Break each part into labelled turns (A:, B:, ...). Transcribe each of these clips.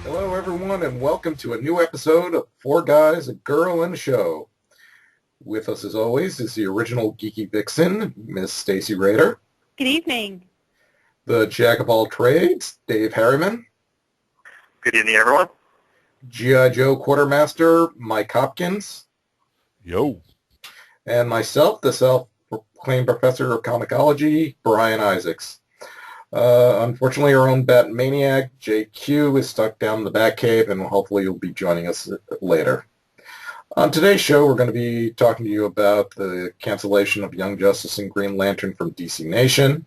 A: Hello, everyone, and welcome to a new episode of Four Guys, a Girl, and a Show. With us, as always, is the original Geeky Vixen, Miss Stacy Rader,
B: Good evening.
A: the Jack of all trades, Dave Harriman,
C: Good evening, everyone.
A: G.I. Joe Quartermaster, Mike Hopkins,
D: Yo.
A: and myself, the self-proclaimed professor of comicology, Brian Isaacs. Unfortunately, our own Bat Maniac, JQ, is stuck down in the Batcave, and hopefully you'll be joining us later. On today's show, we're going to be talking to you about the cancellation of Young Justice and Green Lantern from DC Nation,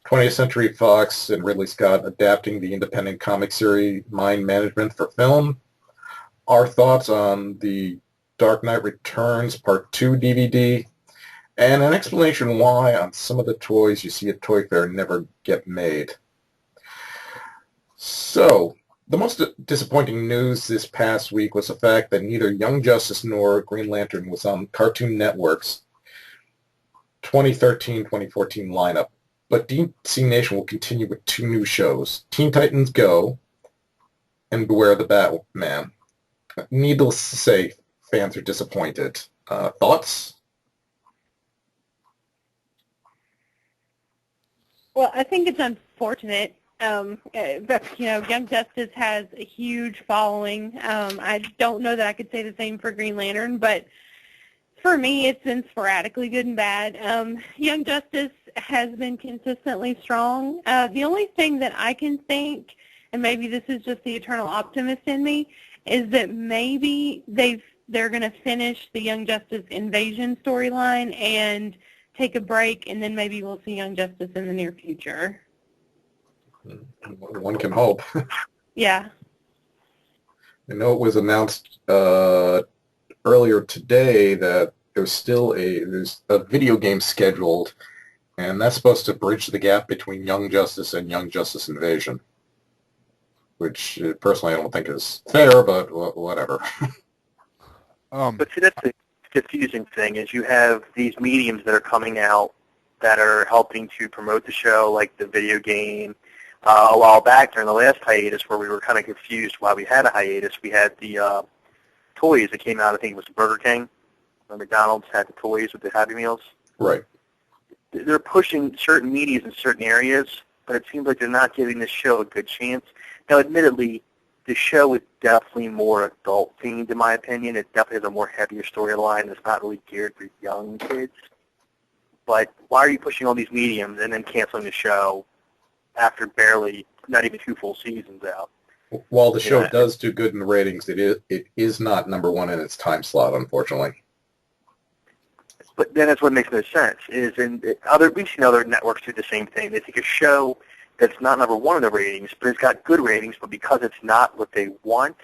A: 20th Century Fox and Ridley Scott adapting the independent comic series Mind MGMT for film, our thoughts on the Dark Knight Returns Part 2 DVD, and an explanation why on some of the toys you see at Toy Fair never get made. So, the most disappointing news this past week was the fact that neither Young Justice nor Green Lantern was on Cartoon Network's 2013-2014 lineup. But DC Nation will continue with two new shows, Teen Titans Go and Beware the Batman. Needless to say, fans are disappointed. Thoughts?
B: Well, I think it's unfortunate. But, Young Justice has a huge following. I don't know that I could say the same for Green Lantern, but for me, it's been sporadically good and bad. Young Justice has been consistently strong. The only thing that I can think, and maybe this is just the eternal optimist in me, is that maybe they're going to finish the Young Justice Invasion storyline and take a break, and then maybe we'll see Young Justice in the near future.
A: One can hope.
B: Yeah.
A: I know it was announced earlier today that there's a video game scheduled, and that's supposed to bridge the gap between Young Justice and Young Justice Invasion, which personally I don't think is fair, but whatever.
C: But see, that's the confusing thing is you have these mediums that are coming out that are helping to promote the show, like the video game. A while back during the last hiatus where we were kind of confused why we had a hiatus, we had the toys that came out. I think it was Burger King. McDonald's had the toys with the Happy Meals.
A: Right.
C: They're pushing certain medias in certain areas, but it seems like they're not giving this show a good chance. Now, admittedly, the show is definitely more adult-themed, in my opinion. It definitely has a more heavier storyline that's not really geared for young kids. But why are you pushing all these mediums and then canceling the show after barely, not even 2 full seasons out?
A: While the show does do good in the ratings, it is not number one in its time slot, unfortunately.
C: But then that's what makes no sense. We've seen other networks do the same thing. They take a show that's not number one in the ratings, but it's got good ratings, but because it's not what they want,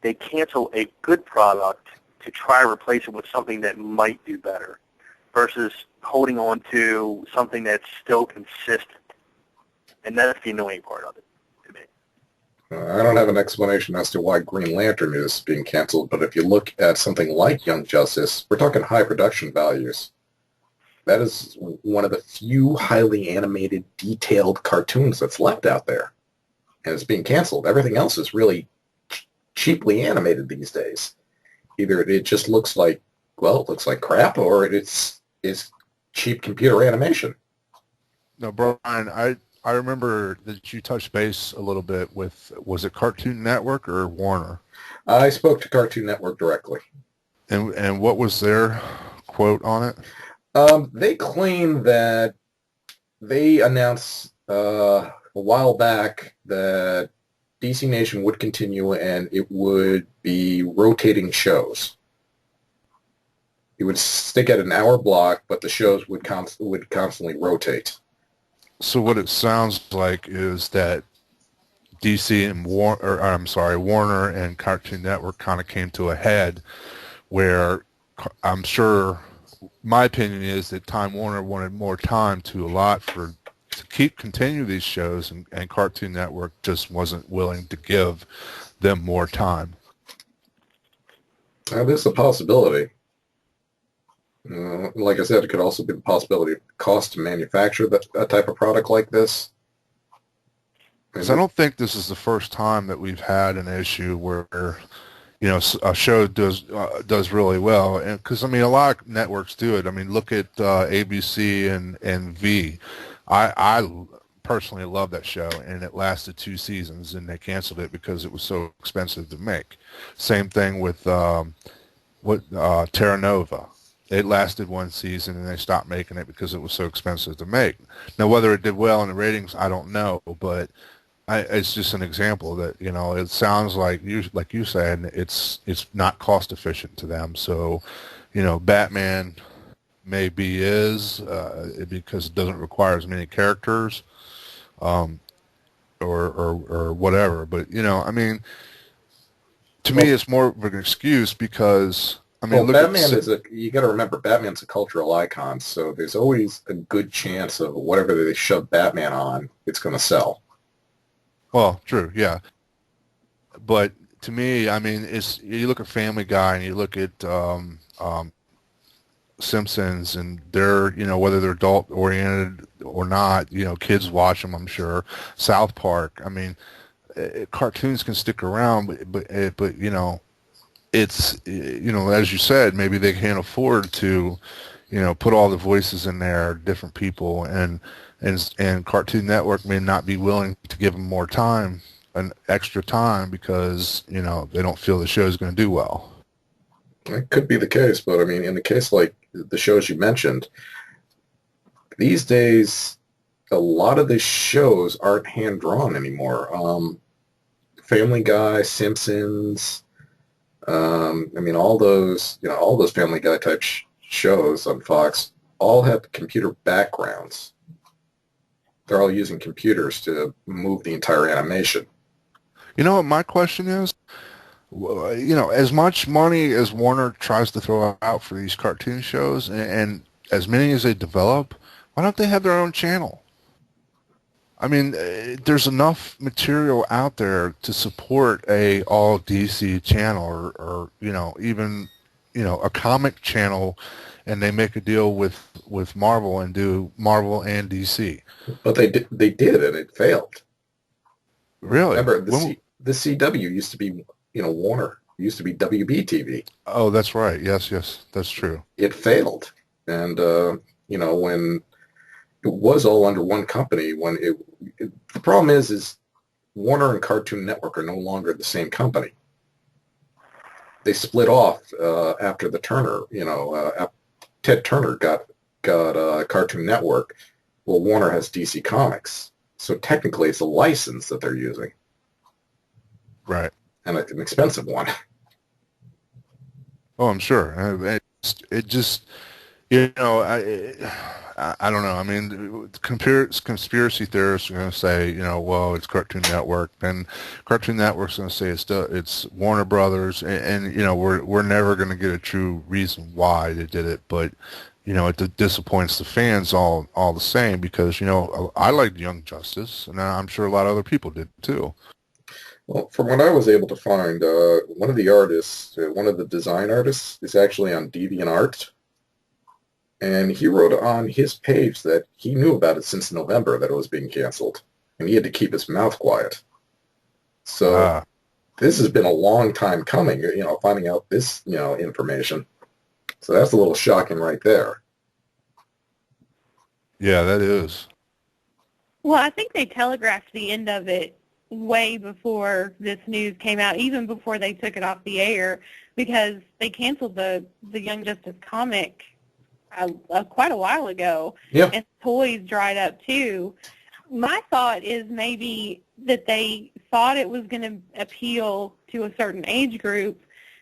C: they cancel a good product to try to replace it with something that might do better versus holding on to something that's still consistent. And that's the annoying part of it to me.
A: I don't have an explanation as to why Green Lantern is being canceled, but if you look at something like Young Justice, we're talking high production values. That is one of the few highly animated, detailed cartoons that's left out there. And it's being canceled. Everything else is really cheaply animated these days. Either it just looks like crap, or it's cheap computer animation.
D: No, Brian, I remember that you touched base a little bit with, was it Cartoon Network or Warner?
A: I spoke to Cartoon Network directly.
D: And what was their quote on it?
A: They claim that they announced a while back that DC Nation would continue and it would be rotating shows. It would stick at an hour block, but the shows would constantly rotate.
D: So what it sounds like is that DC and Warner and Cartoon Network kind of came to a head where I'm sure my opinion is that Time Warner wanted more time to allot to continue these shows, and Cartoon Network just wasn't willing to give them more time.
A: There's a possibility. Like I said, it could also be the possibility of cost to manufacture a type of product like this.
D: because I don't think this is the first time that we've had an issue where a show does really well, and because I mean a lot of networks do it. I mean, look at ABC and V. I personally love that show, and it lasted 2 seasons, and they canceled it because it was so expensive to make. Same thing with Terra Nova. It lasted 1 season, and they stopped making it because it was so expensive to make. Now, whether it did well in the ratings, I don't know, but it's just an example that it sounds like you said it's not cost efficient to them. So, Batman maybe is because it doesn't require as many characters, or whatever. But I mean, to me, it's more of an excuse because I mean,
A: well,
D: look
A: Batman
D: at
A: you got to remember, Batman's a cultural icon, so there's always a good chance of whatever they shove Batman on, it's going to sell.
D: well, true, yeah. But to me, I mean, it's you look at Family Guy and you look at Simpsons, and they're whether they're adult oriented or not, kids watch them. I'm sure. South Park. I mean, cartoons can stick around, but it's as you said, maybe they can't afford to put all the voices in there, different people, and Cartoon Network may not be willing to give them more time, an extra time, because they don't feel the show is going to do well.
A: It could be the case, but I mean, in the case like the shows you mentioned, these days, a lot of the shows aren't hand-drawn anymore. Family Guy, Simpsons, I mean, all those Family Guy type shows on Fox all have computer backgrounds. They're all using computers to move the entire animation.
D: You know what my question is? As much money as Warner tries to throw out for these cartoon shows, and as many as they develop, why don't they have their own channel? I mean, there's enough material out there to support a all DC channel, or even a comic channel, and they make a deal with Marvel and do Marvel and DC.
A: But they did, and it failed.
D: Really?
A: Remember, the CW used to be, Warner. It used to be WB-TV.
D: Oh, that's right. Yes, that's true.
A: It failed. And, when it was all under one company, the problem is Warner and Cartoon Network are no longer the same company. They split off after the Turner, Ted Turner got Cartoon Network. Well, Warner has DC Comics. So technically it's a license that they're using.
D: Right.
A: And an expensive one.
D: Oh, I'm sure. It just, I don't know. I mean, conspiracy theorists are going to say, well, it's Cartoon Network. Then Cartoon Network's going to say it's Warner Brothers, and we're never going to get a true reason why they did it. But it disappoints the fans all the same, because I liked Young Justice, and I'm sure a lot of other people did too.
A: Well, from what I was able to find, one of the artists, one of the design artists, is actually on DeviantArt. And he wrote on his page that he knew about it since November, that it was being canceled. And he had to keep his mouth quiet. So this has been a long time coming, finding out this, information. So that's a little shocking right there.
D: Yeah, that is.
B: Well, I think they telegraphed the end of it way before this news came out, even before they took it off the air, because they canceled the Young Justice comic quite a while ago.
A: Yeah.
B: And toys dried up too. My thought is maybe that they thought it was going to appeal to a certain age group.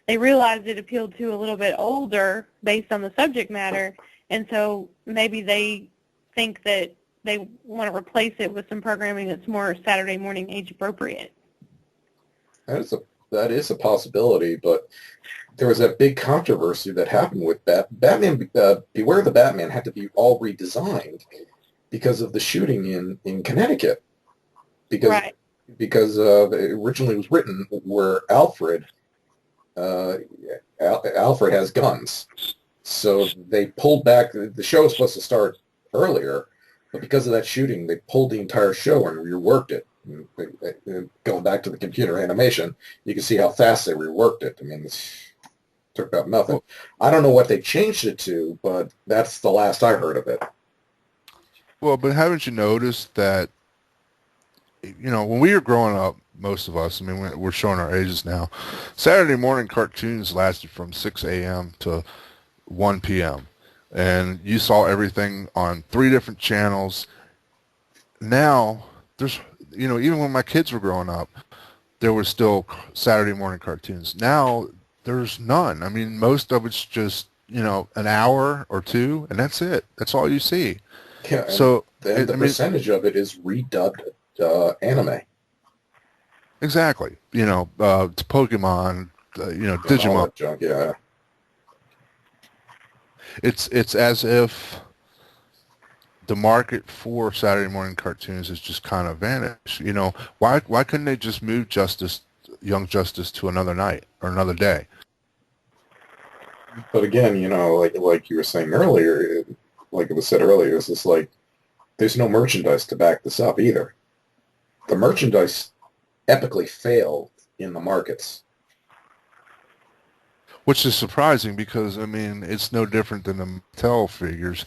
B: They realized it appealed to a little bit older based on the subject matter, and so maybe they think that they want to replace it with some programming that's more Saturday morning age appropriate.
A: That is a possibility, but there was that big controversy that happened with Batman. Beware the Batman had to be all redesigned because of the shooting in Connecticut. Because it originally was written where Alfred has guns, so they pulled back. The show was supposed to start earlier, but because of that shooting, they pulled the entire show and reworked it. Going back to the computer animation, you can see how fast they reworked it. I mean, it took about nothing.
D: Well,
A: I don't know what they changed it to, but that's the last I heard of it.
D: well, but haven't you noticed that, when we were growing up, most of us, I mean, we're showing our ages now, Saturday morning cartoons lasted from 6 a.m. to 1 p.m. And you saw everything on 3 different channels. Now, there's, even when my kids were growing up, there was still Saturday morning cartoons. Now, there's none. I mean, most of it's just, an hour or two, and that's it. That's all you see.
A: Yeah, and
D: So,
A: then the percentage of it is redubbed anime.
D: exactly. It's Pokemon,
A: And all
D: Digimon.
A: that junk, yeah.
D: It's as if the market for Saturday morning cartoons has just kind of vanished. Why couldn't they just move Young Justice to another night or another day?
A: But again, like you were saying earlier, like it was said earlier, it's just like there's no merchandise to back this up either. The merchandise epically failed in the markets.
D: Which is surprising because, I mean, it's no different than the Mattel figures.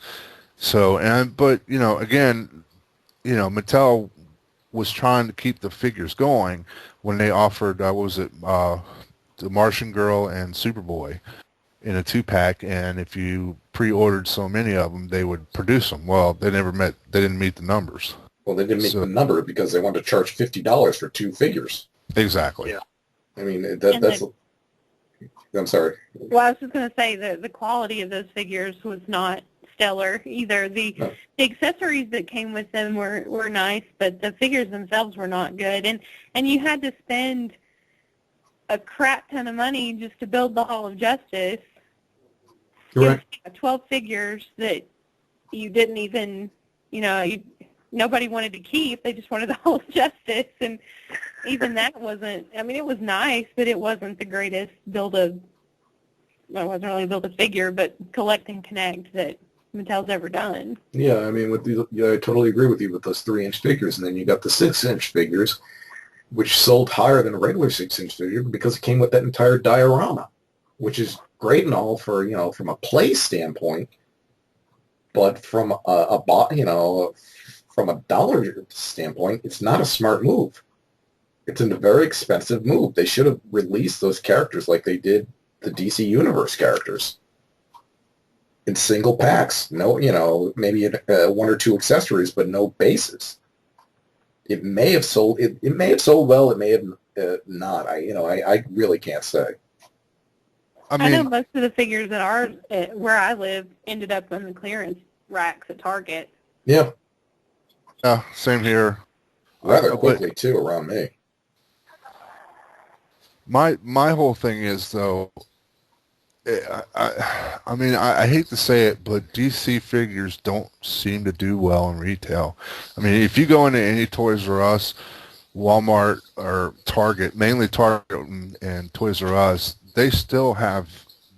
D: So, but, again, Mattel was trying to keep the figures going when they offered, what was it, the Martian Girl and Superboy in a 2-pack, and if you pre-ordered so many of them, they would produce them. Well, they didn't meet the numbers.
A: Well, they didn't meet
D: So,
A: the number because they wanted to charge $50 for 2 figures.
D: exactly.
C: Yeah.
A: I mean,
B: And
A: that's. I'm sorry.
B: Well, I was just going to say that the quality of those figures was not stellar either. The accessories that came with them were nice, but the figures themselves were not good. And you had to spend a crap ton of money just to build the Hall of Justice.
A: Correct.
B: 12 figures that you didn't even, nobody wanted to keep. They just wanted the Hall of Justice. And even that wasn't, I mean, it was nice, but it wasn't the greatest well, it wasn't really a build-a-figure, but collect and connect that Mattel's ever done.
A: Yeah, I mean, I totally agree with you with those 3-inch figures, and then you got the 6-inch figures, which sold higher than a regular 6-inch figure because it came with that entire diorama, which is great and all for from a play standpoint, but from from a dollar standpoint, it's not a smart move. It's a very expensive move. They should have released those characters like they did the DC Universe characters in single packs. No, maybe 1 or 2 accessories, but no bases. It may have sold. It may have sold well. It may have not. I really can't say.
B: I know most of the figures that where I live ended up on the clearance racks at Target.
A: Yeah.
D: Same here.
A: Rather quickly too around me.
D: My whole thing is though, I hate to say it, but DC figures don't seem to do well in retail. I mean, if you go into any Toys R Us, Walmart, or Target, mainly Target and Toys R Us, they still have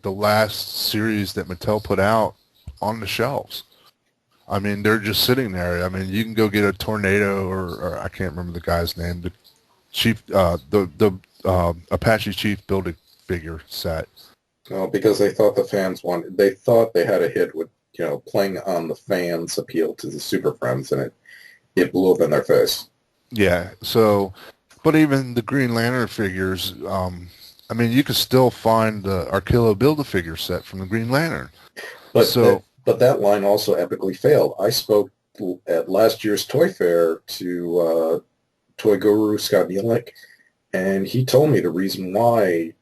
D: the last series that Mattel put out on the shelves. I mean, they're just sitting there. I mean, you can go get a Tornado or I can't remember the guy's name, the Chief, the Apache Chief Build-A-Figure set.
A: Well, because they thought they thought they had a hit with, playing on the fans' appeal to the Super Friends, and it blew up in their face.
D: Yeah, so, but even the Green Lantern figures, I mean, you can still find the Arquillo Build-A-Figure set from the Green Lantern.
A: But that line also epically failed. I spoke at last year's Toy Fair to Toy Guru Scott Nealick, and he told me the reason why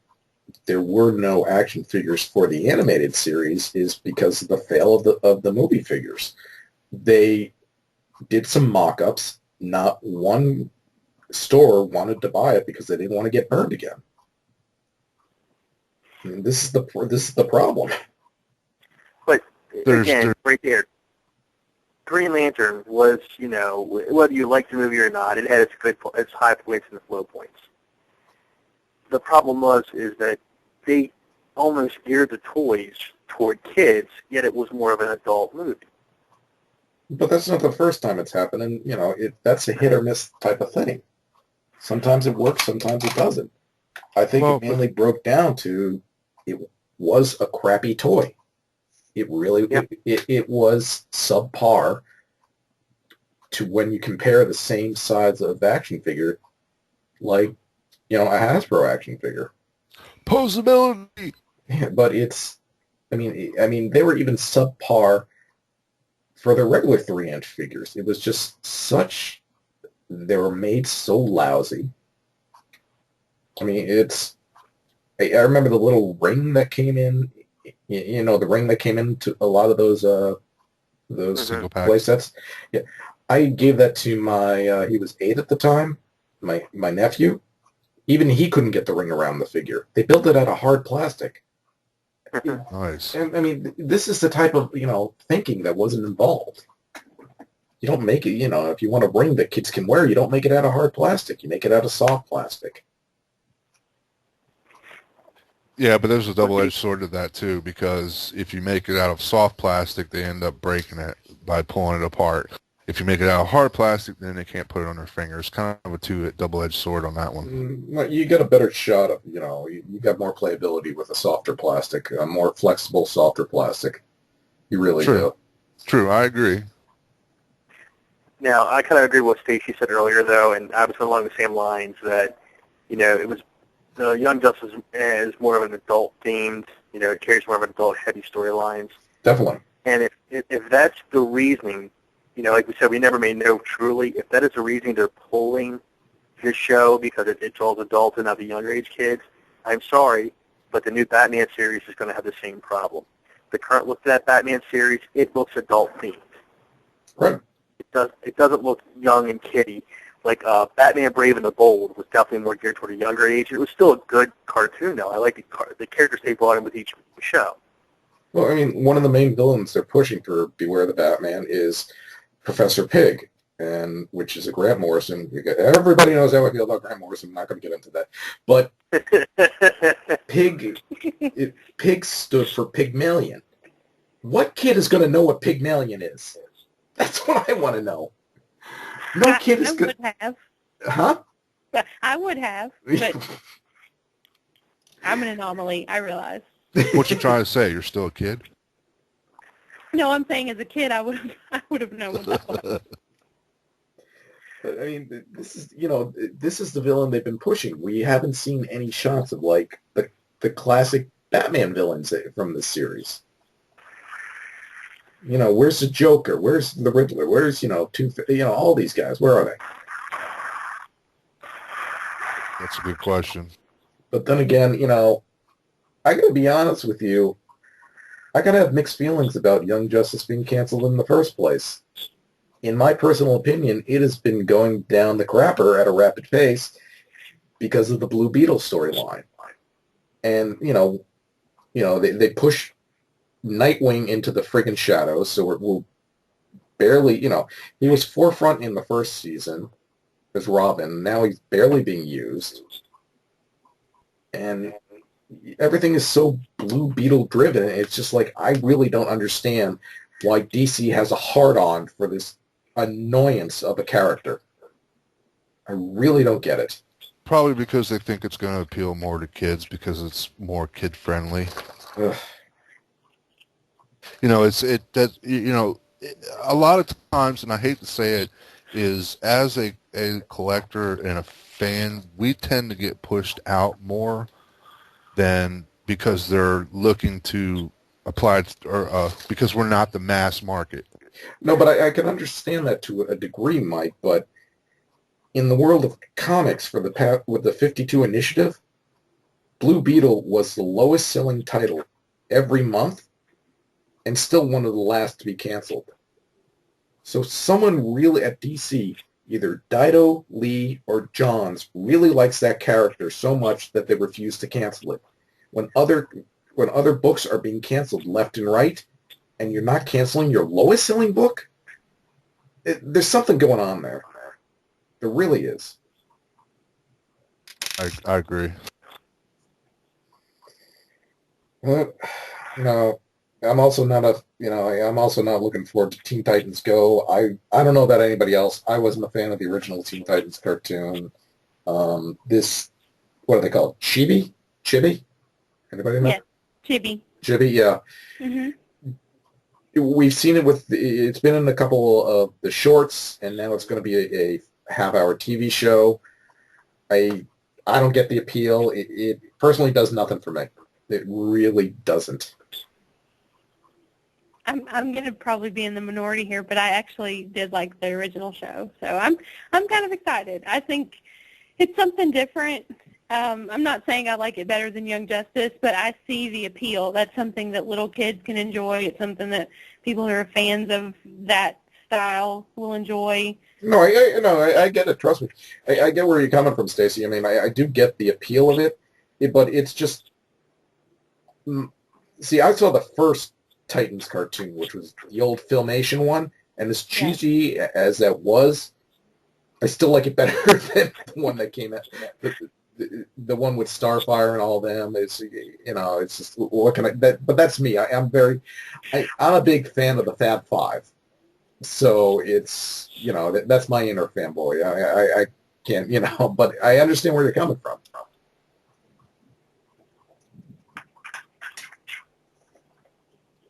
A: there were no action figures for the animated series is because of the fail of the movie figures. They did some mock-ups. Not one store wanted to buy it because they didn't want to get burned again. And this is the problem.
C: But again, right there, Green Lantern was, whether you liked the movie or not, it had its high points and its low points. The problem is that they almost geared the toys toward kids, yet it was more of an adult movie.
A: But that's not the first time it's happened, and that's a hit or miss type of thing. Sometimes it works, sometimes it doesn't. I think it
D: Well, but
A: mainly broke down to it was a crappy toy. It really
C: Yeah.
A: it was subpar to when you compare the same size of action figure, like a Hasbro action figure.
D: posability.
A: Yeah, but they were even subpar for the regular 3-inch figures. It was just such they were made so lousy. I mean, I remember the little ring that came in. The ring that came into a lot of those
C: hmm
D: Single
A: play
D: packs.
A: sets. Yeah, I gave that to my. He was 8 at the time. My nephew. Even he couldn't get the ring around the figure. They built it out of hard plastic.
D: Nice.
A: And I mean, this is the type of thinking that wasn't involved. You don't make it. If you want a ring that kids can wear, you don't make it out of hard plastic. You make it out of soft plastic.
D: Yeah, but there's a
C: Well, see,
D: double-edged sword to that too, because if you make it out of soft plastic, they end up breaking it by pulling it apart. If you make it out of hard plastic, then they can't put it on their fingers. Kind of a double-edged sword on that one.
A: Well, you get a better shot of, you got more playability with a softer plastic, a more flexible, softer plastic. You really
D: True,
A: do.
D: true. I agree.
C: now I kind of agree with what Stacy said earlier, though, and I was along the same lines that it was the Young Justice is more of an adult themed. It carries more of an adult heavy storylines.
A: Definitely.
C: And if that's the reasoning, like we said, we never may know truly. If that is the reasoning they're pulling this show because it's all adults and not the younger age kids, I'm sorry, but the new Batman series is going to have the same problem. The current look at that Batman series, it looks adult themed.
A: Right.
C: It doesn't look young and kiddie. Like Batman Brave and the Bold was definitely more geared toward a younger age. It was still a good cartoon, though. I like the characters they brought in with each show.
A: Well, I mean, one of the main villains they're pushing for Beware the Batman is Professor Pig, and which is a Grant Morrison. Everybody knows how I feel about Grant Morrison. I'm not going to get into that. But Pig stood for Pygmalion. What kid is going to know what Pygmalion is? That's what I want to know. No kid is
B: I
A: going
B: would have.
A: to... Huh?
B: I would have, but I'm an anomaly, I realize.
D: What you trying to say? You're still a kid?
B: No, I'm saying as a kid, I would have known what that was.
A: I mean, this is the villain they've been pushing. We haven't seen any shots of like the classic Batman villains from this series. Where's the Joker? Where's the Riddler? Where's all these guys? Where are they?
D: That's a good question.
A: But then again, I gotta be honest with you. I gotta have mixed feelings about Young Justice being canceled in the first place. In my personal opinion, it has been going down the crapper at a rapid pace because of the Blue Beetle storyline. And, they push Nightwing into the friggin' shadows, so we're barely, he was forefront in the first season as Robin. Now he's barely being used. And everything is so Blue Beetle driven. It's just like, I really don't understand why DC has a hard-on for this annoyance of a character. I really don't get it.
D: Probably because they think it's going to appeal more to kids because it's more kid friendly.
A: Ugh.
D: A lot of times, and I hate to say it, is as a collector and a fan, we tend to get pushed out more than because they're looking to apply or because we're not the mass market.
A: No, but I can understand that to a degree, Mike, but in the world of comics with the 52 initiative, Blue Beetle was the lowest selling title every month and still one of the last to be canceled. So someone really at DC, either Dido, Lee, or Johns, really likes that character so much that they refuse to cancel it. When other books are being canceled left and right, and you're not canceling your lowest selling book, there's something going on there. There really is.
D: I agree.
A: But, you know, I'm also not I'm also not looking forward to Teen Titans Go. I don't know about anybody else. I wasn't a fan of the original Teen Titans cartoon. This, what are they called? Chibi? Anybody know?
B: Yes, Chibi.
A: Chibi, yeah.
B: Hmm.
A: We've seen it it's been in a couple of the shorts, and now it's going to be a half-hour TV show. I I don't get the appeal. It personally does nothing for me. It really doesn't.
B: I'm gonna probably be in the minority here, but I actually did like the original show, so I'm kind of excited. I think it's something different. I'm not saying I like it better than Young Justice, but I see the appeal. That's something that little kids can enjoy. It's something that people who are fans of that style will enjoy.
A: No, no, I get it. Trust me, I get where you're coming from, Stacy. I mean, I do get the appeal of it, but it's just. See, I saw the first Titans cartoon, which was the old Filmation one, and as
B: Yeah.
A: cheesy as that was, I still like it better than the one that came out. The one with Starfire and all them is, it's just what can I? But that's me. I'm a big fan of the Fab Five, so it's that's my inner fanboy. I can't but I understand where you're coming from.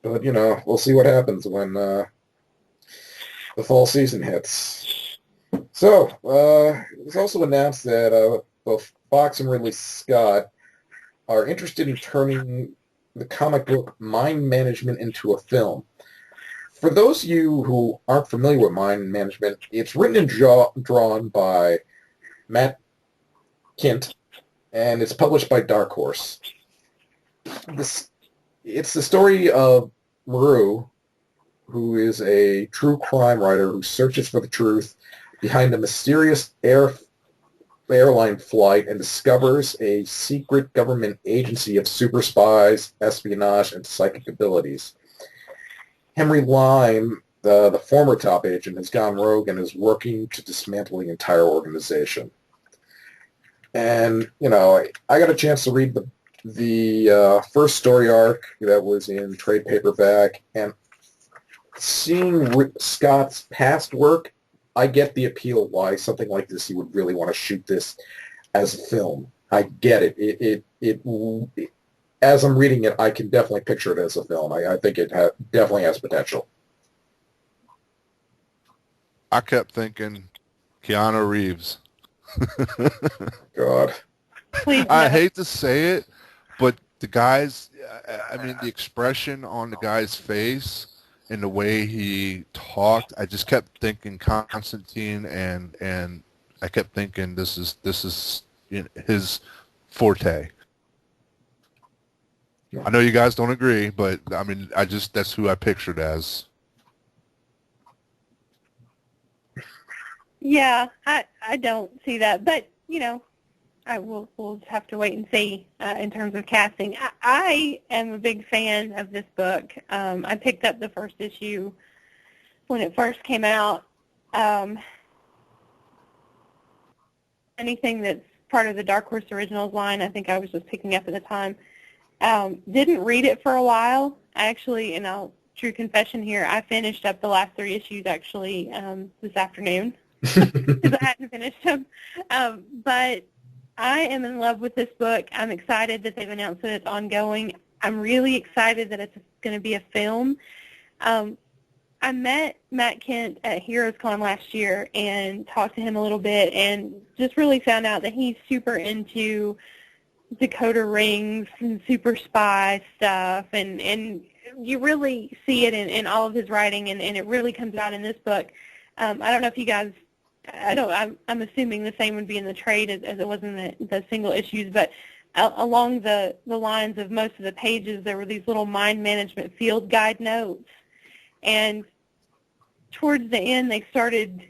A: But we'll see what happens when the fall season hits. So it was also announced that both Fox and Ridley Scott are interested in turning the comic book Mind Management into a film. For those of you who aren't familiar with Mind Management, it's written and drawn by Matt Kint, and it's published by Dark Horse. It's the story of Maru, who is a true crime writer who searches for the truth behind a mysterious airline flight and discovers a secret government agency of super spies, espionage, and psychic abilities. Henry Lime, the former top agent, has gone rogue and is working to dismantle the entire organization. And, I got a chance to read the first story arc that was in trade paperback, and seeing Scott's past work, I get the appeal why something like this, he would really want to shoot this as a film. I get it. It as I'm reading it, I can definitely picture it as a film. I think it definitely has potential.
D: I kept thinking Keanu Reeves.
A: God.
B: Please
D: I
B: no.
D: hate to say it, but the guy's, I mean, the expression on the guy's face and the way he talked, I just kept thinking Constantine, and I kept thinking this is his forte. I know you guys don't agree, but I mean, that's who I pictured as.
B: Yeah, I don't see that, but we'll just have to wait and see in terms of casting. I am a big fan of this book. I picked up the first issue when it first came out. Anything that's part of the Dark Horse Originals line, I think I was just picking up at the time. Didn't read it for a while. I actually, true confession here, I finished up the last 3 issues actually this afternoon because I hadn't finished them. But I am in love with this book. I'm excited that they've announced that it's ongoing. I'm really excited that it's going to be a film. I met Matt Kent at HeroesCon last year and talked to him a little bit and just really found out that he's super into decoder rings and super spy stuff, and you really see it in all of his writing, and it really comes out in this book. I don't know if you guys, I'm assuming the same would be in the trade as it was in the single issues, but along the lines of most of the pages, there were these little mind management field guide notes, and towards the end they started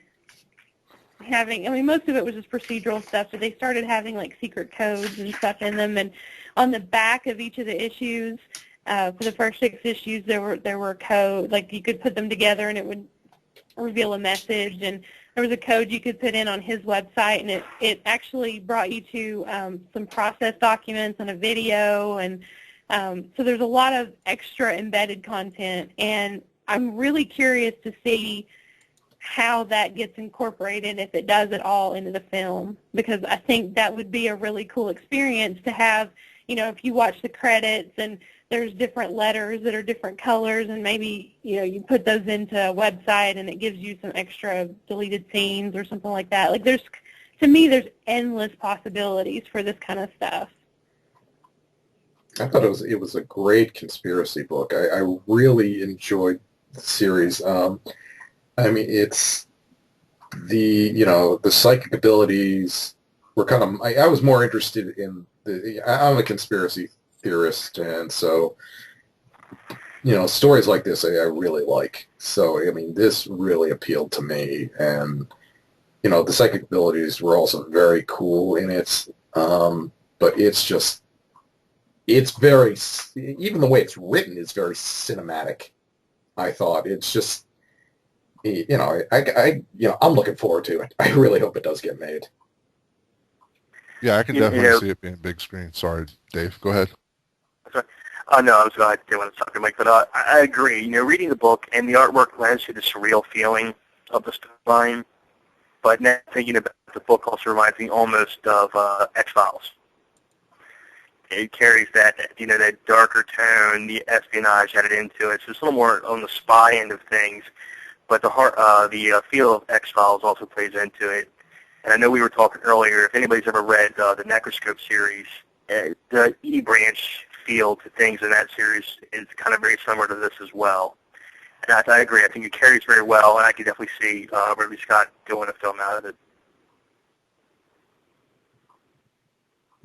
B: having, most of it was just procedural stuff, but they started having like secret codes and stuff in them, and on the back of each of the issues, for the first 6 issues, there were codes, like you could put them together and it would reveal a message, and there was a code you could put in on his website, and it actually brought you to some process documents and a video, and So there's a lot of extra embedded content, and I'm really curious to see how that gets incorporated, if it does at all, into the film, because I think that would be a really cool experience to have, if you watch the credits and there's different letters that are different colors, and maybe, you put those into a website and it gives you some extra deleted scenes or something like that. Like, to me, there's endless possibilities for this kind of stuff.
A: I thought it was a great conspiracy book. I really enjoyed the series. It's the psychic abilities were kind of, I was more interested in I'm a conspiracy theorist, and so, stories like this I really like. So, this really appealed to me, and, the psychic abilities were also very cool in it, but it's very, even the way it's written is very cinematic, I thought. It's just, I'm looking forward to it. I really hope it does get made.
D: Yeah, I can definitely see it being big screen. Sorry, Dave. Go ahead.
C: Sorry. No, I was going to say when it's talking, Mike, but I agree. Reading the book and the artwork lends you the surreal feeling of the storyline, but now thinking about the book also reminds me almost of X-Files. It carries that darker tone, the espionage added into it. So it's a little more on the spy end of things, but the feel of X-Files also plays into it. And I know we were talking earlier, if anybody's ever read the Necroscope series, the E Branch feel to things in that series is kind of very similar to this as well. And I agree. I think it carries very well, and I can definitely see Ridley Scott doing a film out of it.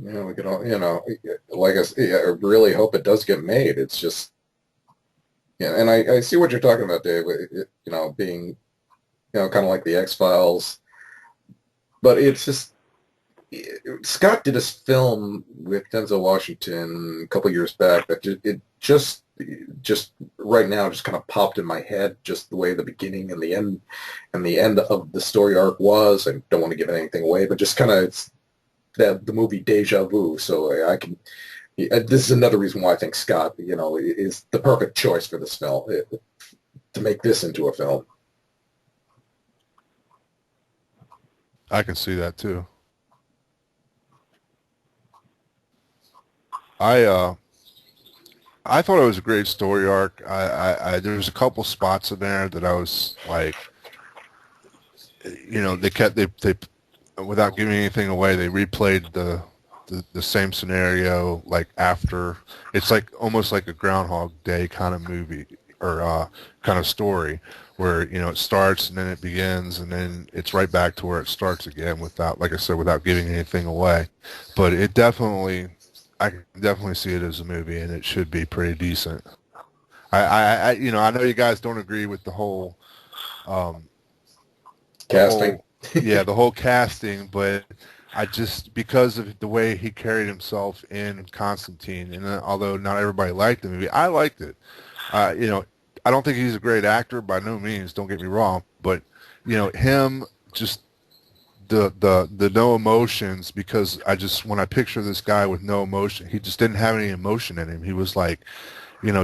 A: Yeah, we could all, like I really hope it does get made. It's just, and I see what you're talking about, Dave. Being, kind of like the X-Files, but it's just, Scott did this film with Denzel Washington a couple years back that it just right now just kind of popped in my head, just the way the beginning and the end of the story arc was. I don't want to give anything away, but just kind of the movie Deja Vu. So I can. This is another reason why I think Scott, is the perfect choice for this film to make this into a film.
D: I can see that too. I thought it was a great story arc. There was a couple spots in there that I was like, they without giving anything away, they replayed the same scenario like after. It's like almost like a Groundhog Day kind of movie or kind of story where it starts and then it begins and then it's right back to where it starts again without, like I said, without giving anything away. But I can definitely see it as a movie, and it should be pretty decent. I know you guys don't agree with the whole
A: casting.
D: The whole casting, but I just, because of the way he carried himself in Constantine, and although not everybody liked the movie, I liked it. I don't think he's a great actor by no means. Don't get me wrong, but him just. The no emotions, because when I picture this guy with no emotion, he just didn't have any emotion in him. He was like,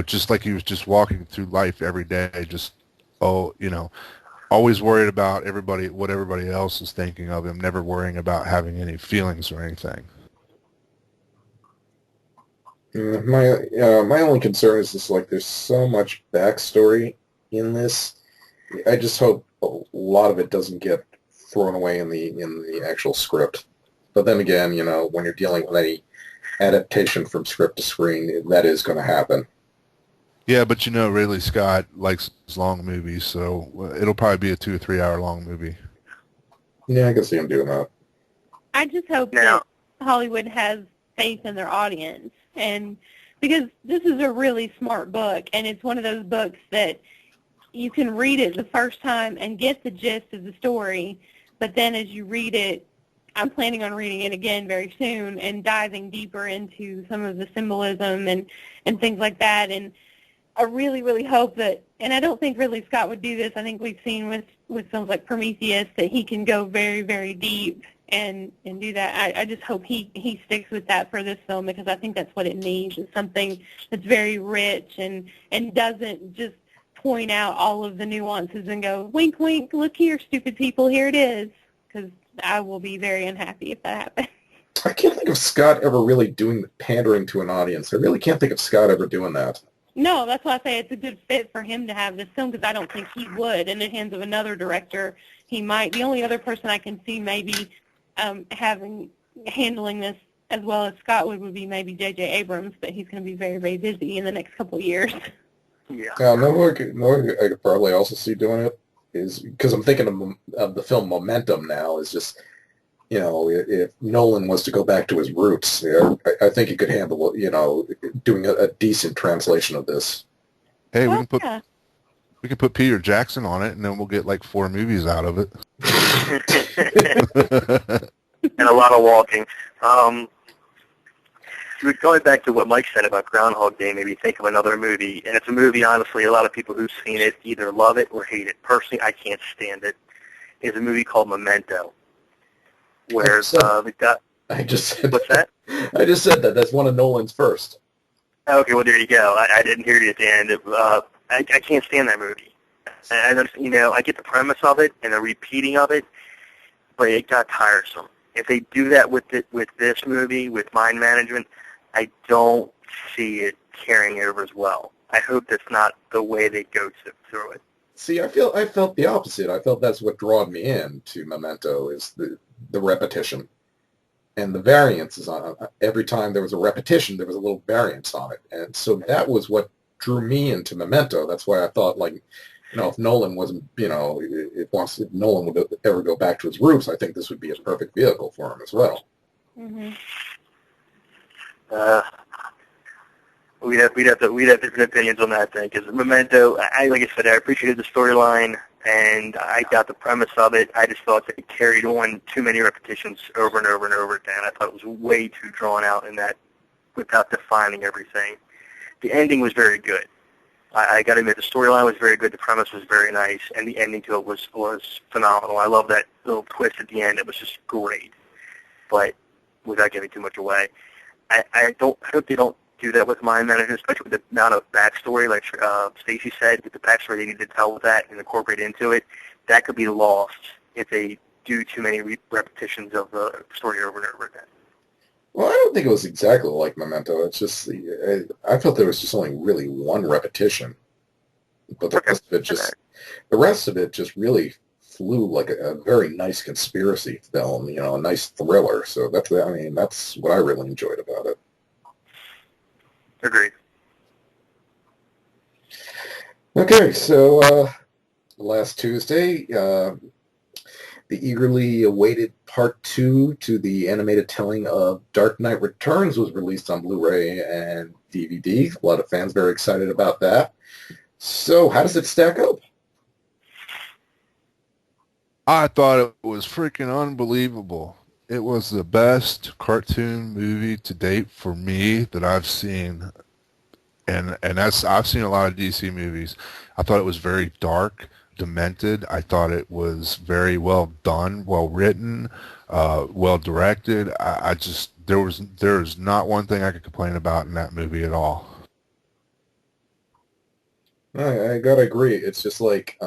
D: just like he was just walking through life every day, just, always worried about what everybody else is thinking of him, never worrying about having any feelings or anything.
A: My only concern is just like there's so much backstory in this. I just hope a lot of it doesn't get thrown away in the actual script. But then again, when you're dealing with any adaptation from script to screen, that is going to happen.
D: Yeah, but Ridley Scott likes his long movies, so it'll probably be a 2 or 3 hour long movie.
A: Yeah, I can see him doing that.
B: I just hope that Hollywood has faith in their audience, and because this is a really smart book, and it's one of those books that you can read it the first time and get the gist of the story, but then as you read it, I'm planning on reading it again very soon and diving deeper into some of the symbolism and things like that. And I really, really hope that, and I don't think Ridley Scott would do this. I think we've seen with films like Prometheus that he can go very, very deep and do that. I just hope he sticks with that for this film, because I think that's what it needs. It's something that's very rich and doesn't just point out all of the nuances and go, wink, wink, look here, stupid people, here it is, because I will be very unhappy if that happens.
A: I can't think of Scott ever really doing the pandering to an audience. I really can't think of Scott ever doing that.
B: No, that's why I say it's a good fit for him to have this film, because I don't think he would. In the hands of another director, he might. The only other person I can see maybe handling this as well as Scott would be maybe J.J. Abrams, but he's going to be very, very busy in the next couple of years.
C: Yeah.
A: No, I could probably also see doing it is because I'm thinking of the film Momentum now. Is just, if Nolan was to go back to his roots, I think he could handle, doing a decent translation of this.
D: Hey, we can put Peter Jackson on it, and then we'll get like 4 movies out of it.
C: And a lot of walking. Going back to what Mike said about Groundhog Day, made me think of another movie, and it's a movie, honestly, a lot of people who've seen it either love it or hate it. Personally, I can't stand it. It's a movie called Memento, where we've got...
A: I just said
C: What's that?
A: I just said that. That's one of Nolan's first.
C: Okay, well, there you go. I didn't hear you at the end. I can't stand that movie. And I get the premise of it and the repeating of it, but it got tiresome. If they do that with this movie, with Mind Management, I don't see it carrying over as well. I hope that's not the way they go through it.
A: See, I felt the opposite. I felt that's what drawed me in to Memento is the repetition. And the variances on it. Every time there was a repetition, there was a little variance on it. And so that was what drew me into Memento. That's why I thought, if Nolan wasn't, if Nolan would ever go back to his roots, I think this would be a perfect vehicle for him as well.
B: Mm-hmm.
C: We'd have different opinions on that thing, because Memento, like I said, I appreciated the storyline, and I got the premise of it. I just thought that it carried on too many repetitions over and over and over again. I thought it was way too drawn out in that, without defining everything. The ending was very good. I got to admit, the storyline was very good, the premise was very nice, and the ending to it was phenomenal. I love that little twist at the end. It was just great. But without giving too much away, I hope they don't do that with Mind Management, especially with the amount of backstory, like Stacy said, with the backstory they need to tell with that and incorporate into it. That could be lost if they do too many repetitions of the story over and over again.
A: Well, I don't think it was exactly like Memento. It's just I felt there was just only really one repetition, but the rest of it just really flew like a very nice conspiracy film, a nice thriller. So that's what I really enjoyed about it.
C: Agreed.
A: Okay, so last Tuesday, the eagerly awaited Part 2 to the animated telling of Dark Knight Returns was released on Blu-ray and DVD. A lot of fans very excited about that. So how does it stack up?
D: I thought it was freaking unbelievable. It was the best cartoon movie to date for me that I've seen. And I've seen a lot of DC movies. I thought it was very dark, demented. I thought it was very well done, well written, well directed. There's not one thing I could complain about in that movie at all.
A: I gotta agree. It's just like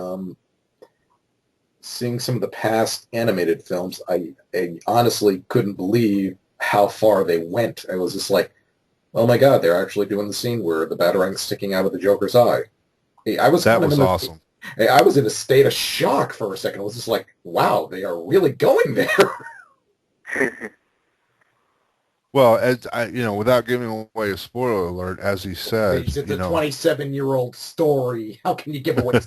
A: seeing some of the past animated films, I honestly couldn't believe how far they went. I was just like, oh my God, they're actually doing the scene where the Batarang's sticking out of the Joker's eye. That was
D: awesome.
A: I was in a state of shock for a second. I was just like, wow, they are really going there.
D: Well, without giving away a spoiler alert, as he said,
A: it's a 27-year-old story. How can you give away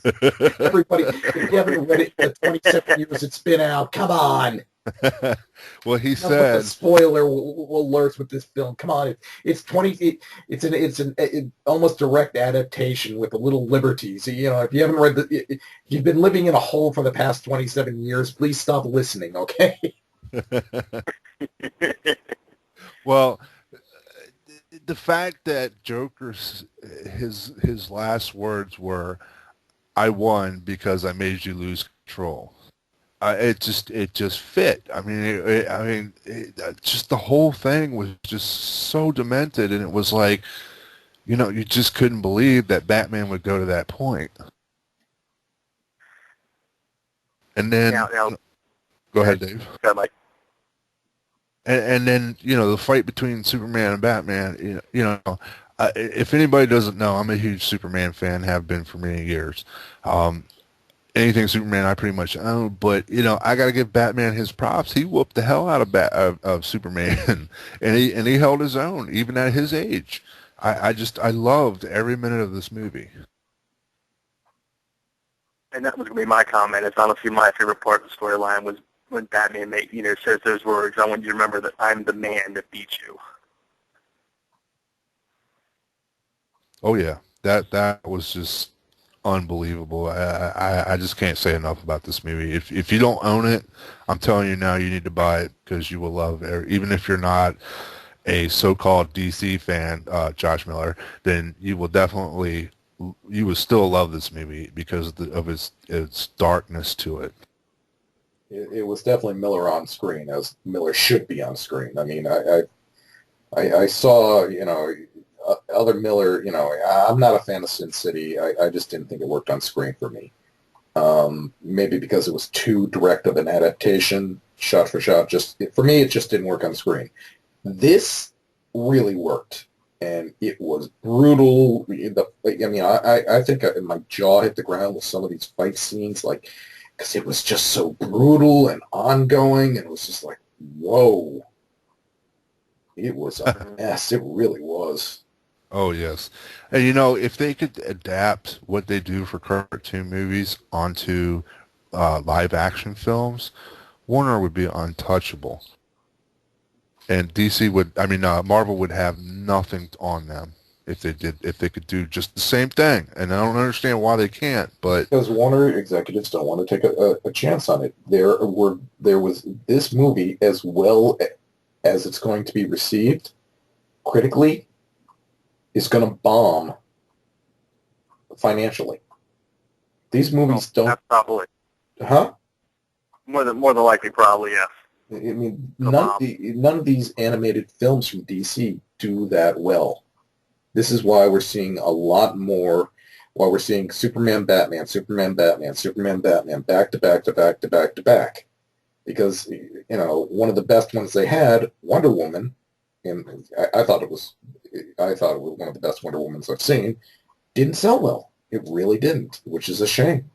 A: everybody? If you haven't read it, the 27 years it's been out. Come on.
D: Well, he said
A: the spoiler alerts with this film. Come on, it's an almost direct adaptation with a little liberties. If you haven't read if you've been living in a hole for the past 27 years, please stop listening. Okay.
D: Well, the fact that Joker's his last words were, "I won because I made you lose control." it just fit. I mean, just the whole thing was just so demented, and it was like, you just couldn't believe that Batman would go to that point. And then,
C: Now,
D: go ahead, Dave.
C: go ahead, Mike.
D: And then, the fight between Superman and Batman, if anybody doesn't know, I'm a huge Superman fan, have been for many years. Anything Superman I pretty much own, but, I got to give Batman his props. He whooped the hell out of Superman, and he held his own, even at his age. I loved every minute of this movie.
C: And that was going to be my comment. It's honestly my favorite part of the storyline was when Batman says those words, "I want you to remember that I'm the man that beat you."
D: Oh yeah, that was just unbelievable. I just can't say enough about this movie. If you don't own it, I'm telling you now, you need to buy it because you will love it. Even if you're not a so-called DC fan, Josh Miller, then you will still love this movie because of its darkness to it.
A: It was definitely Miller on screen, as Miller should be on screen. I mean, I saw, other Miller, I'm not a fan of Sin City. I just didn't think it worked on screen for me. Maybe because it was too direct of an adaptation, shot for shot. For me, it just didn't work on screen. This really worked, and it was brutal. I think my jaw hit the ground with some of these fight scenes, because it was just so brutal and ongoing, and it was just like, whoa. It was a mess. It really was.
D: Oh, yes. And, if they could adapt what they do for cartoon movies onto live action films, Warner would be untouchable. And Marvel would have nothing on them if they could do just the same thing. And I don't understand why they can't, but
A: because Warner executives don't want to take a chance on it. There was this movie, as well as it's going to be received critically, is going to bomb financially. These movies don't.
C: That's probably.
A: Huh?
C: More than likely, probably, yes.
A: I mean, none of these animated films from DC do that well. This is why we're seeing a lot more. Why we're seeing Superman, Batman, Superman, Batman, Superman, Batman, back to back to back to back to back. Because one of the best ones they had, Wonder Woman, and I thought it was one of the best Wonder Womans I've seen, didn't sell well. It really didn't, which is a shame.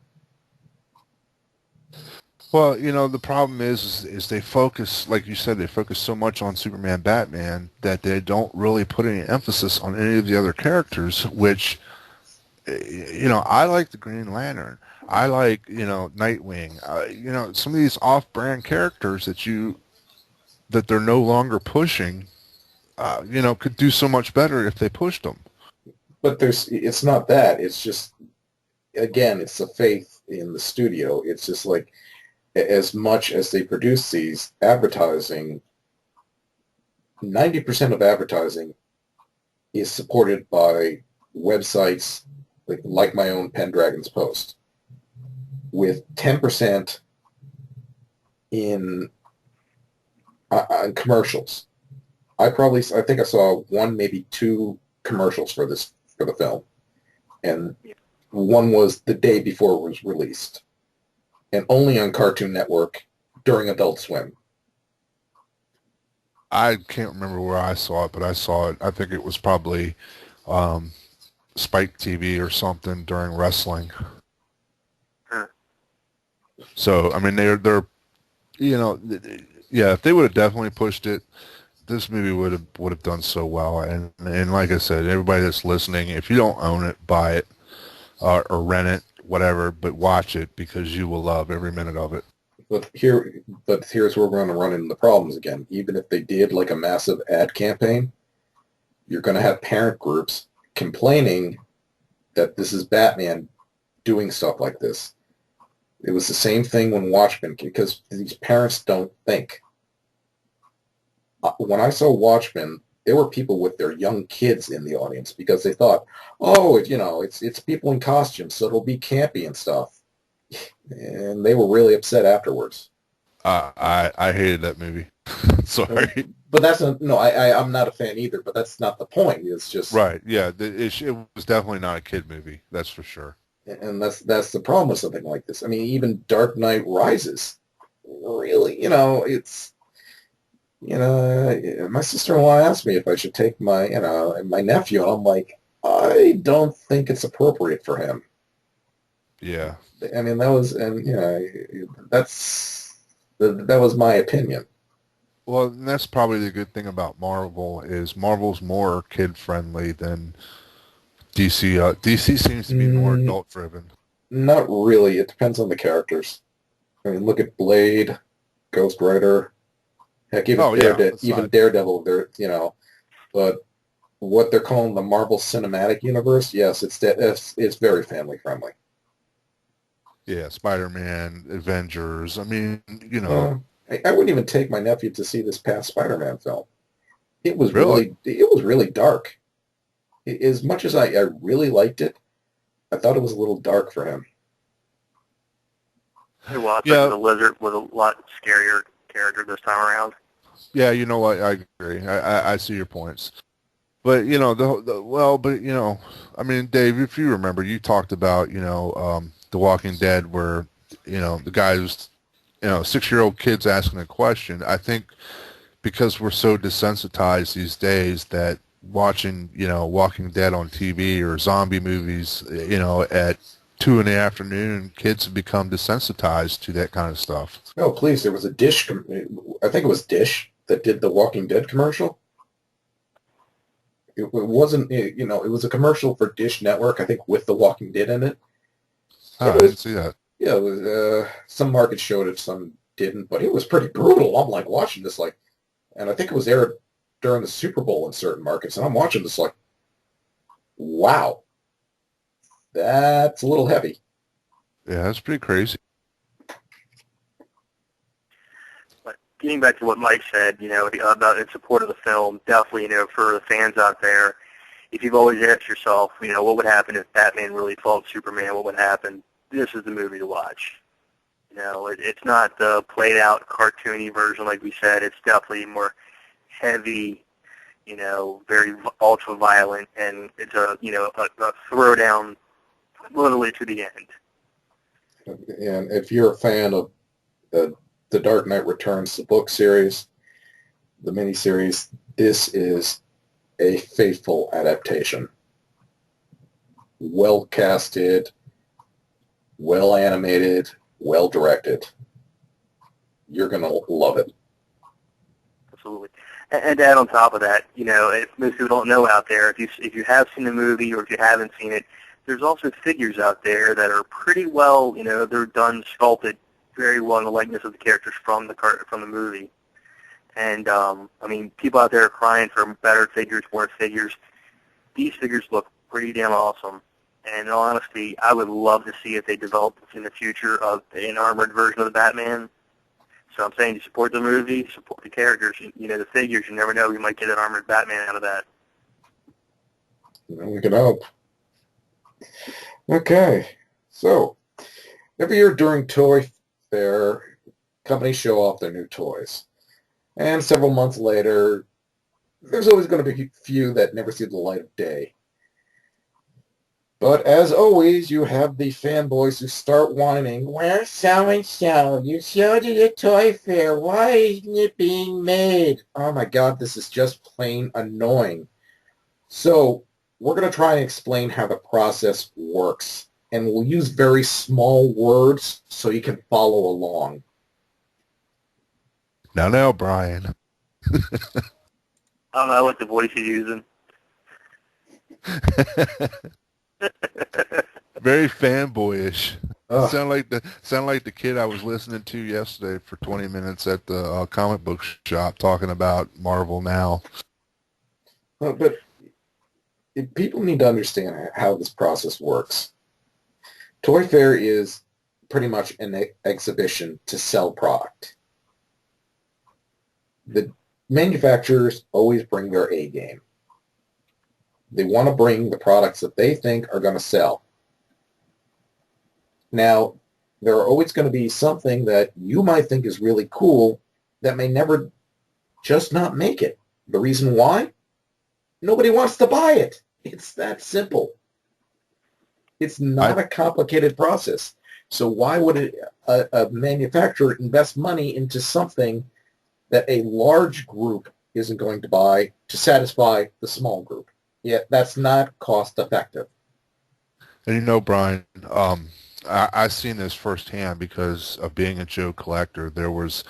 D: Well, the problem is they focus, like you said, they focus so much on Superman, Batman that they don't really put any emphasis on any of the other characters, which, I like the Green Lantern. I like, Nightwing. Some of these off-brand characters that they're no longer pushing, could do so much better if they pushed them.
A: But it's not that. It's just, again, it's the faith in the studio. It's just like, as much as they produce these, advertising, 90% of advertising is supported by websites like my own Pendragon's Post, with 10% in commercials. I think I saw one, maybe two commercials for the film, and one was the day before it was released, and only on Cartoon Network during Adult Swim.
D: I can't remember where I saw it, but I saw it. I think it was probably Spike TV or something during wrestling.
C: Huh.
D: So, they're if they would have definitely pushed it, this movie would have done so well. And like I said, everybody that's listening, if you don't own it, buy it or rent it, whatever, but watch it because you will love every minute of it.
A: But here's where we're going to run into the problems again. Even if they did a massive ad campaign, you're going to have parent groups complaining that this is Batman doing stuff like this. It was the same thing when Watchmen, because these parents don't think. When I saw Watchmen, there were people with their young kids in the audience because they thought, oh, it's people in costumes, so it'll be campy and stuff. and they were really upset afterwards.
D: I hated that movie. Sorry.
A: But that's not, no, I'm not a fan either, but that's not the point. It's just,
D: Right. Yeah. It was definitely not a kid movie. That's for sure.
A: and that's the problem with something like this. I mean, even Dark Knight Rises, really, it's, my sister-in-law asked me if I should take my nephew, and I'm like, I don't think it's appropriate for him.
D: Yeah.
A: I mean, that was my opinion.
D: Well, and that's probably the good thing about Marvel is Marvel's more kid friendly than DC. DC seems to be more
A: Mm,
D: adult driven.
A: Not really. It depends on the characters. I mean, look at Blade, Ghost Rider, heck,
D: Oh yeah,
A: Even
D: aside.
A: Daredevil. But what they're calling the Marvel Cinematic Universe, yes, it's very family friendly.
D: Yeah, Spider-Man, Avengers. I mean,
A: Uh, I wouldn't even take my nephew to see this past Spider-Man film.
D: really.
A: It was really dark. As much as I really liked it, I thought it was a little dark for him.
C: Well, I think
D: Yeah,
C: the Lizard was a lot scarier character this time around.
D: yeah. You know what? I agree. I see your points. But I mean, Dave, if you remember, you talked about The Walking Dead, where the guy who's 6-year-old kids asking a question. I think because we're so desensitized these days that watching Walking Dead on TV or zombie movies at 2 in the afternoon, kids have become desensitized to that kind of stuff.
A: Oh, please, there was a I think it was Dish that did the Walking Dead commercial. It wasn't, it was a commercial for Dish Network, I think, with The Walking Dead in it.
D: Oh,
A: And
D: I
A: it
D: didn't
A: was,
D: see that.
A: yeah, it was, some markets showed it, some didn't, but it was pretty brutal. I'm like watching this and I think it was aired during the Super Bowl in certain markets, and I'm watching this like, wow, that's a little heavy.
D: Yeah, that's pretty crazy.
C: But getting back to what Mike said, about in support of the film, definitely, for the fans out there, if you've always asked yourself, what would happen if Batman really fought Superman? What would happen? This is the movie to watch. It's not the played-out cartoony version, like we said. It's definitely more heavy, very ultra-violent, and it's a throwdown literally to the end.
A: And if you're a fan of the Dark Knight Returns, the book series, the miniseries, this is a faithful adaptation. Well casted, well animated, well directed. You're going to love it.
C: Absolutely. And to add on top of that, if most people don't know out there, if you have seen the movie or if you haven't seen it, there's also figures out there that are pretty well, they're done, sculpted very well in the likeness of the characters from the movie. And, people out there are crying for better figures, more figures. These figures look pretty damn awesome. And in all honesty, I would love to see if they develop in the future of an armored version of the Batman. So I'm saying to support the movie, support the characters, the figures. You never know, we might get an armored Batman out of that.
A: We can hope. Okay, so every year during Toy Fair, companies show off their new toys. And several months later, there's always going to be a few that never see the light of day. But as always, you have the fanboys who start whining, "Where's so-and-so? You showed it at Toy Fair. Why isn't it being made?" Oh my God, this is just plain annoying. So we're going to try and explain how the process works. And we'll use very small words so you can follow along.
D: Now, Brian.
C: I don't know, I like the voice you're using.
D: Very fanboyish.
A: Ugh.
D: Sound like the kid I was listening to yesterday for 20 minutes at the comic book shop talking about Marvel Now.
A: But people need to understand how this process works. Toy Fair is pretty much an exhibition to sell product. The manufacturers always bring their A game. They want to bring the products that they think are going to sell. Now, there are always going to be something that you might think is really cool that may never just not make it. The reason why? Nobody wants to buy it. It's that simple. It's not a complicated process. So why would a manufacturer invest money into something that a large group isn't going to buy to satisfy the small group? Yeah, that's not cost effective.
D: And you know, Brian, I've seen this firsthand because of being a Joe collector. There was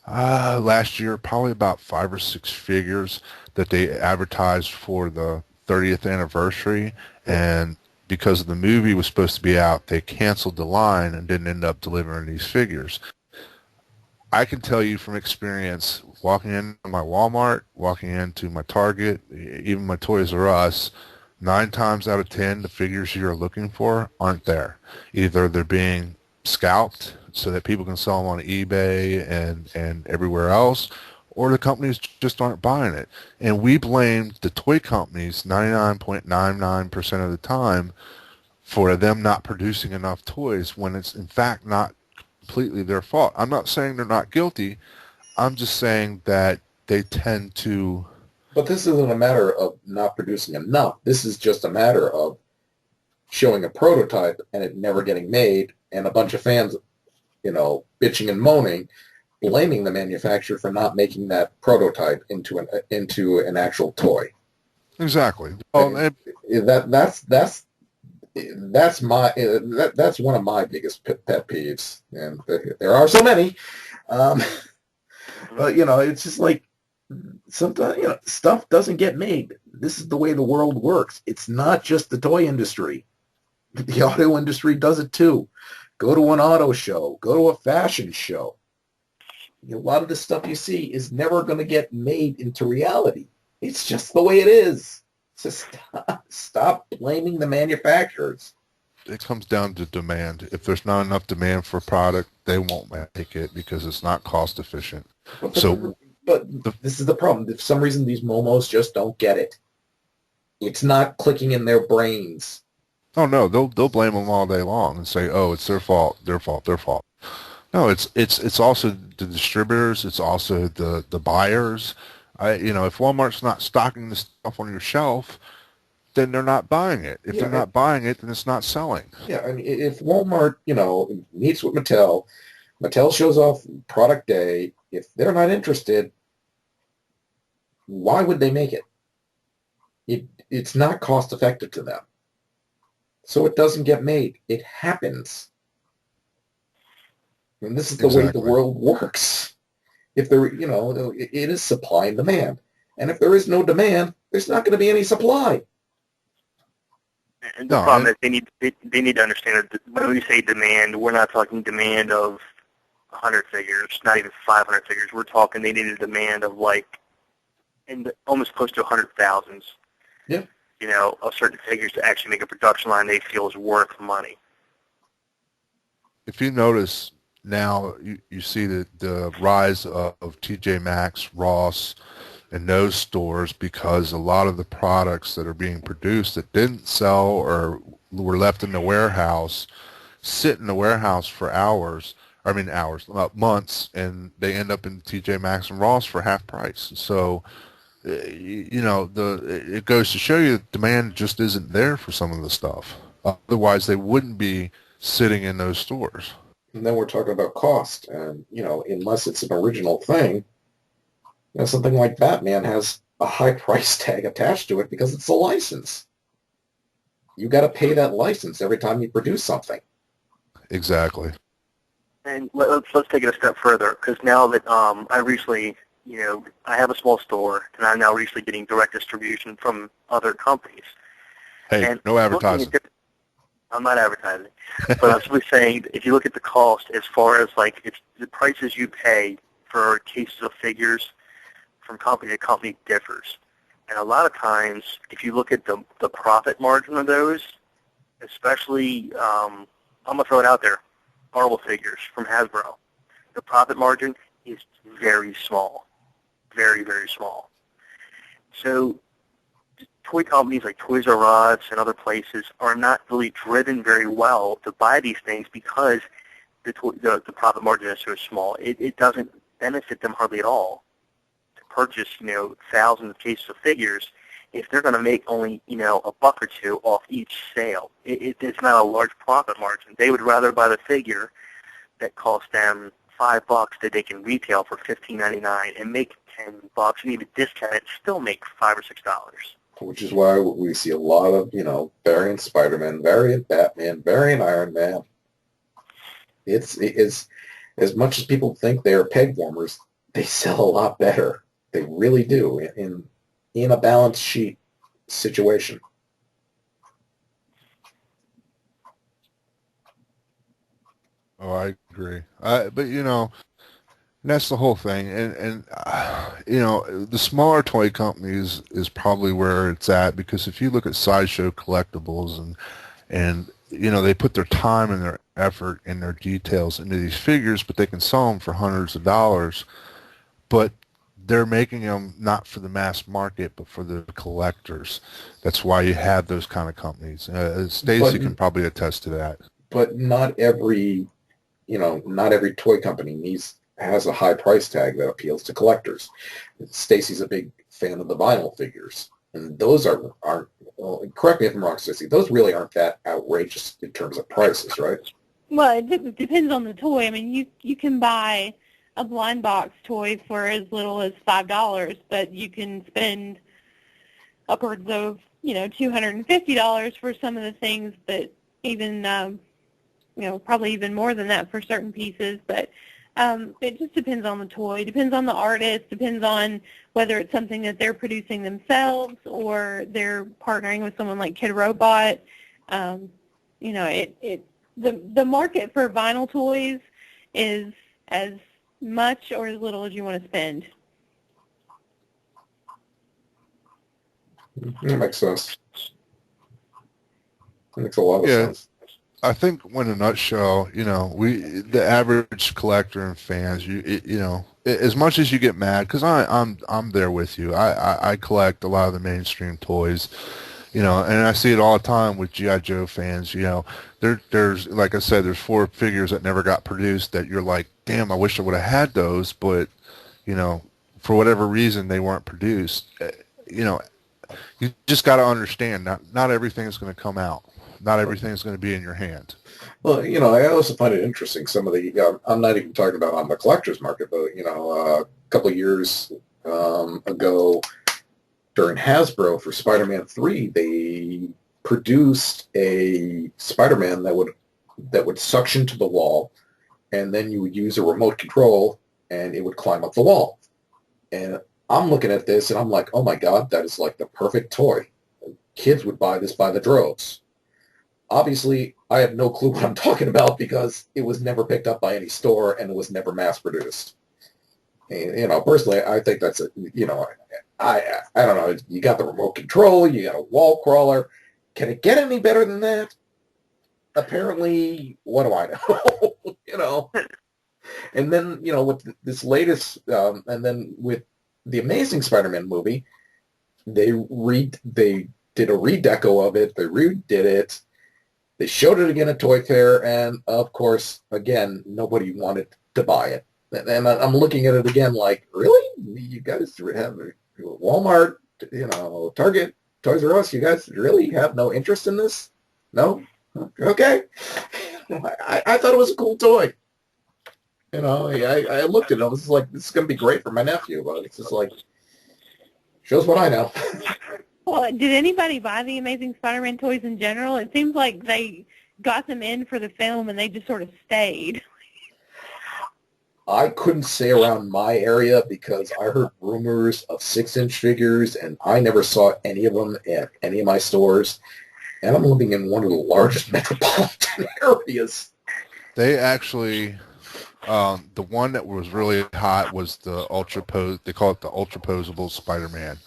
D: last year probably about 5 or 6 figures that they advertised for the 30th anniversary, and because the movie was supposed to be out, they canceled the line and didn't end up delivering these figures. I can tell you from experience, walking into my Walmart, walking into my Target, even my Toys R Us, 9 times out of 10, the figures you're looking for aren't there. Either they're being scalped so that people can sell them on eBay and everywhere else, or the companies just aren't buying it. And we blamed the toy companies 99.99% of the time for them not producing enough toys when it's in fact not completely their fault. I'm not saying they're not guilty. I'm just saying that they tend to.
A: But this isn't a matter of not producing enough. This is just a matter of showing a prototype and it never getting made, and a bunch of fans, bitching and moaning, blaming the manufacturer for not making that prototype into an actual toy.
D: Exactly. Well,
A: that's one of my biggest pet peeves, and there are so many. But it's just like sometimes stuff doesn't get made. This is the way the world works. It's not just the toy industry. The auto industry does it too. Go to an auto show. Go to a fashion show. A lot of the stuff you see is never going to get made into reality. It's just the way it is. So stop blaming the manufacturers.
D: It comes down to demand. If there's not enough demand for a product, they won't make it because it's not cost efficient.
A: But this is the problem. For some reason, these momos just don't get it. It's not clicking in their brains.
D: Oh no, they'll blame them all day long and say, "Oh, it's their fault, their fault, their fault." No, it's also the distributors. It's also the buyers. If Walmart's not stocking the stuff on your shelf, then they're not buying it. If they're not buying it, then it's not selling.
A: Yeah, I mean, if Walmart, meets with Mattel, Mattel shows off product day. If they're not interested, why would they make it? It's not cost effective to them. So it doesn't get made. It happens. And this is the way the world works. If there, it is supply and demand. And if there is no demand, there's not going to be any supply.
C: And the problem is they need to understand that when we say demand, we're not talking demand of 100 figures, not even 500 figures. We're talking they need a demand of almost close to 100,000.
A: Yeah.
C: Of certain figures to actually make a production line they feel is worth money.
D: If you notice now, you see the rise of TJ Maxx, Ross, and those stores because a lot of the products that are being produced that didn't sell or were left in the warehouse sit in the warehouse for months, and they end up in TJ Maxx and Ross for half price. So it goes to show you that demand just isn't there for some of the stuff. Otherwise, they wouldn't be sitting in those stores.
A: And then we're talking about cost, and unless it's an original thing, something like Batman has a high price tag attached to it because it's a license. You got to pay that license every time you produce something.
D: Exactly.
C: And let's take it a step further, because now that I recently. I have a small store, and I'm now recently getting direct distribution from other companies.
D: Hey,
C: and
D: no advertising.
C: I'm not advertising. But I was simply saying, if you look at the cost as far as, it's the prices you pay for cases of figures from company to company differs. And a lot of times, if you look at the profit margin of those, especially, I'm going to throw it out there, Marvel figures from Hasbro, the profit margin is very small. Very, very small. So toy companies like Toys R Us and other places are not really driven very well to buy these things because the profit margin is so small, it doesn't benefit them hardly at all to purchase, thousands of cases of figures if they're going to make only, a buck or two off each sale. It's not a large profit margin. They would rather buy the figure that costs them $5 that they can retail for $15.99 and make $10 and even discount it, still make $5 or $6.
A: Which is why we see a lot of, variant Spider-Man, variant Batman, variant Iron Man. It's as much as people think they are peg warmers, they sell a lot better. They really do in a balance sheet situation.
D: Oh, I agree. But that's the whole thing. And the smaller toy companies is probably where it's at, because if you look at Sideshow Collectibles and they put their time and their effort and their details into these figures, but they can sell them for hundreds of dollars, but they're making them not for the mass market, but for the collectors. That's why you have those kind of companies. Stacy can probably attest to that.
A: But not every toy company has a high price tag that appeals to collectors. Stacy's a big fan of the vinyl figures, and those aren't. Well, correct me if I'm wrong, Stacy. Those really aren't that outrageous in terms of prices, right?
B: Well, it depends on the toy. I mean, you can buy a blind box toy for as little as $5, but you can spend upwards of $250 for some of the things that even probably even more than that for certain pieces. But it just depends on the toy, depends on the artist, depends on whether it's something that they're producing themselves or they're partnering with someone like Kid Robot. The market for vinyl toys is as much or as little as you want to spend.
A: That makes sense. That makes a lot of sense.
D: I think in a nutshell, the average collector and fans, as much as you get mad, because I'm there with you. I collect a lot of the mainstream toys, and I see it all the time with G.I. Joe fans. There's like I said, there's 4 figures that never got produced that you're like, damn, I wish I would have had those, but for whatever reason they weren't produced. You just got to understand, not everything is going to come out. Not everything is going to be in your hand.
A: Well, I also find it interesting. Some of the, I'm not even talking about on the collector's market, but, a couple of years ago during Hasbro for Spider-Man 3, they produced a Spider-Man that would suction to the wall, and then you would use a remote control, and it would climb up the wall. And I'm looking at this, and I'm like, oh, my God, that is like the perfect toy. Kids would buy this by the droves. Obviously, I have no clue what I'm talking about because it was never picked up by any store and it was never mass-produced. And, personally, I think that's I don't know. You got the remote control, you got a wall crawler. Can it get any better than that? Apparently, what do I know? And then, with this latest, and then with the Amazing Spider-Man movie, they did a redeco of it. They redid it. They showed it again at Toy Fair, and of course, again, nobody wanted to buy it. And I'm looking at it again like, really? You guys have Walmart, Target, Toys R Us, you guys really have no interest in this? No? Okay. I thought it was a cool toy. I looked at it, I was like, this is going to be great for my nephew, but it's just like, shows what I know.
B: Well, did anybody buy the Amazing Spider-Man toys in general? It seems like they got them in for the film and they just sort of stayed.
A: I couldn't say around my area because I heard rumors of 6-inch figures and I never saw any of them at any of my stores. And I'm living in one of the largest metropolitan areas.
D: They actually, the one that was really hot was the they call it the ultra posable Spider-Man.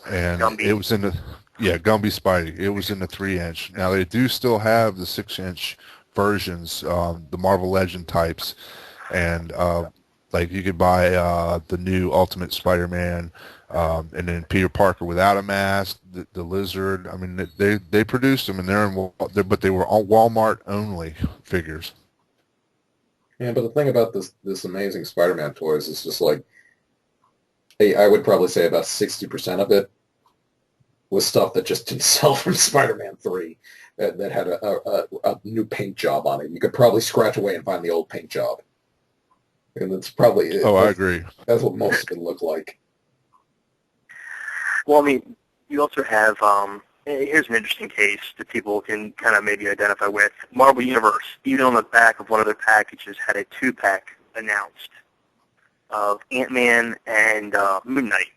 D: And Gumby. It was in the, Gumby Spidey. It was in the 3-inch. Now they do still have the 6-inch versions, the Marvel Legend types, and like you could buy the new Ultimate Spider-Man, and then Peter Parker without a mask, the Lizard. I mean, they produced them, and but they were all Walmart only figures.
A: Yeah, but the thing about this amazing Spider-Man toys is just like, hey, I would probably say about 60% of it was stuff that just didn't sell from Spider-Man 3 that had a new paint job on it. You could probably scratch away and find the old paint job. And that's probably
D: Oh, I agree.
A: that's what most of it looked like.
C: Well, I mean, you also have, here's an interesting case that people can kind of maybe identify with. Marvel Universe, even on the back of one of their packages, had a 2-pack announced of Ant-Man and Moon Knight.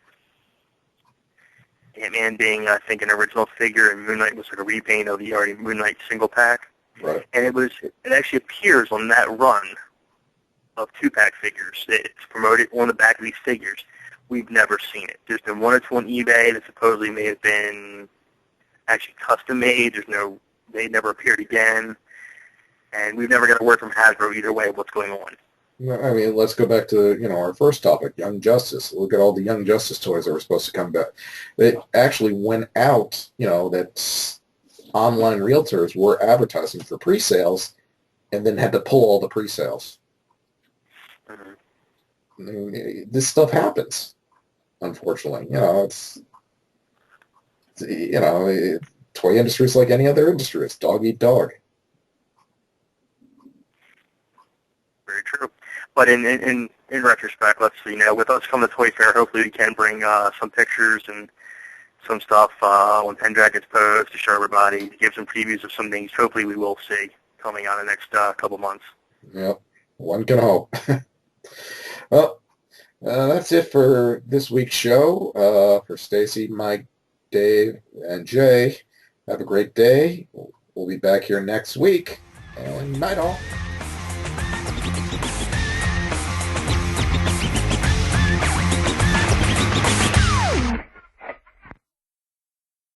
C: Ant-Man being, I think, an original figure, and Moon Knight was like a repaint of the already Moon Knight single pack.
A: Right.
C: And it actually appears on that run of 2-pack figures. It's promoted on the back of these figures. We've never seen it. There's been one or two on eBay that supposedly may have been actually custom made. They never appeared again. And we've never got a word from Hasbro either way of what's going on.
A: I mean, let's go back to, our first topic, Young Justice. Look at all the Young Justice toys that were supposed to come back. They actually went out, that online realtors were advertising for pre-sales and then had to pull all the pre-sales.
C: Mm-hmm.
A: I mean, this stuff happens, unfortunately. Toy industry is like any other industry. It's dog eat dog.
C: Very true. But in retrospect, let's see. With us coming to Toy Fair, hopefully we can bring some pictures and some stuff on Pendragon's Post to show everybody, to give some previews of some things. Hopefully we will see coming out in the next couple months.
A: Yep, one can hope. Well, that's it for this week's show. For Stacy, Mike, Dave, and Jay, have a great day. We'll be back here next week. And night all.